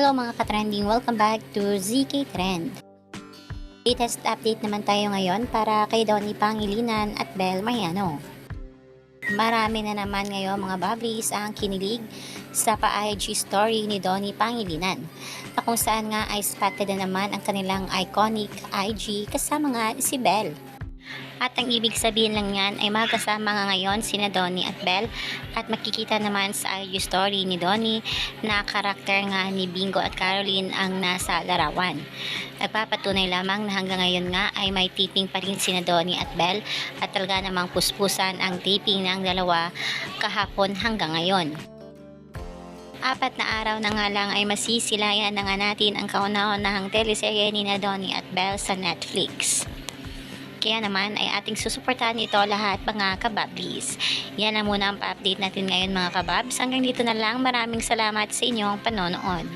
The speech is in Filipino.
Hello mga ka-trending, welcome back to ZK Trend. Latest update naman tayo ngayon para kay Donnie Pangilinan at Bel Mariano. Marami na naman ngayon mga bablis ang kinilig sa pa-IG story ni Donnie Pangilinan na kung saan nga ay spotted na naman ang kanilang iconic IG kasama nga si Bel. At ang ibig sabihin lang yan ay magkasama nga ngayon sina Donnie at Bel at makikita naman sa IG story ni Donnie na karakter nga ni Bingo at Caroline ang nasa larawan. Nagpapatunay lamang na hanggang ngayon nga ay may taping pa rin sina Donnie at Bel at talaga namang puspusan ang taping ng dalawa kahapon hanggang ngayon. 4 na araw na nga lang ay masisilayan na nga natin ang kauna-unahang teleserye ni na Donnie at Bel sa Netflix. Kaya naman ay ating susuportahan ito lahat mga kabablis. Yan na muna ang pa-update natin ngayon mga kababs. Hanggang dito na lang. Maraming salamat sa inyong panonood.